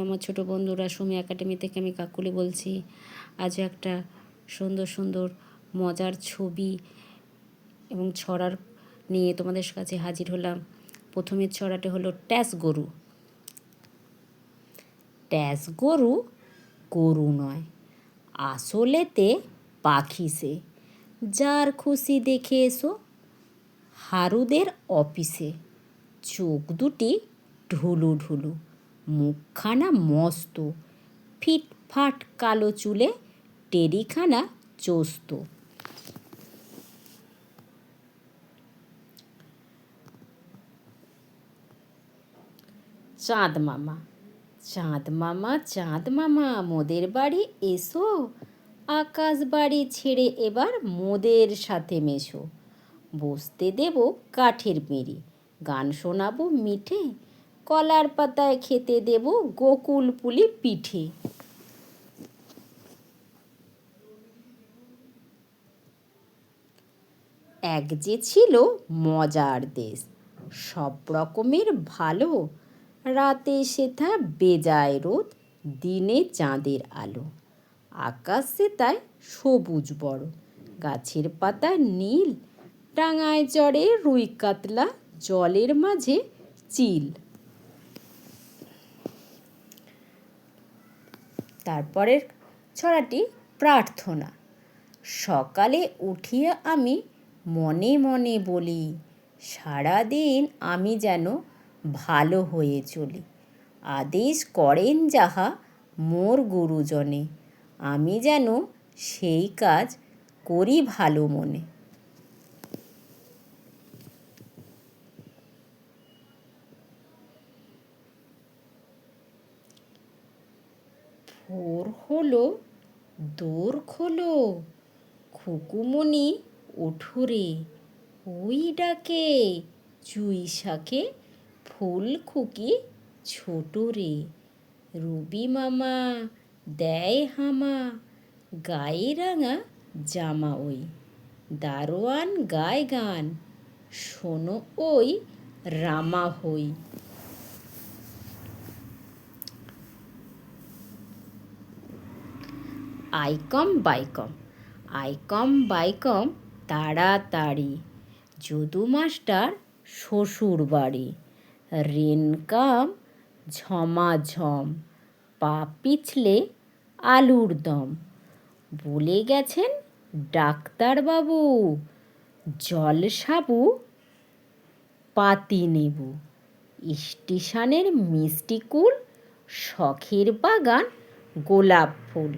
আমার ছোট বন্ধুরা, সুমি একাডেমি থেকে আমি কাকুলি বলছি। আজ একটা সুন্দর সুন্দর মজার ছবি এবং ছড়ার নিয়ে তোমাদের কাছে হাজির হলাম। প্রথমের ছড়াটা হলো ট্যাস গরু। ট্যাস গরু গরু নয়, আসলেতে পাখি সে। যার খুশি দেখে এসো হারুদের অফিসে। চোখ দুটি ঢুলু ঢুলু, মুখখানা মস্ত, ফিটফাট কালো চুলে টেরিখানা চোস্ত। চাঁদ মামা। চাঁদ মামা, চাঁদ মামা, মোদের বাড়ি এসো। আকাশ বাড়ি ছেড়ে এবার মোদের সাথে মেশো। বসতে দেব কাঠের মেরি, গান শোনাবো মিঠে। কলার পাতায় খেতে দেব গোকুল পুলি পিঠে। এক যে ছিল মজার দেশ, সব রকমের ভালো। রাতে সেথা বেজায় রোদ, দিনে চাঁদের আলো। আকাশ সেথায় সবুজ বড়, গাছের পাতা নীল। ডাঙায় চড়ে রুই কাতলা, জলের মাঝে চিল। তারপরের ছড়াটি প্রার্থনা। সকালে উঠিয়া আমি মনে মনে বলি, সারাদিন আমি যেন ভালো হয়ে চলি। আদেশ করেন যাহা মোর গুরুজনে, আমি যেন সেই কাজ করি ভালো মনে। ভোর হলো, দোর খোলো, খুকুমণি ওঠো রে। ওই ডাকে চুই শাকে ফুল খুকি ছোট রে। রবি মামা দেয় হামা, গায়ে রাঙা জামা ওই। দারোয়ান গায় গান, শোনো ওই রামা হই। আইকম বাইকম। আইকম বাইকম তাড়াতাড়ি, যদু মাস্টার শ্বশুর বাড়ি। রেনকাম ঝমাঝম, পা পিছলে আলুর দম। বলে গেছেন ডাক্তারবাবু, জল সাবু পাতি নেবু। স্টেশনের মিষ্টি কুল, শখের বাগান গোলাপ ফুল।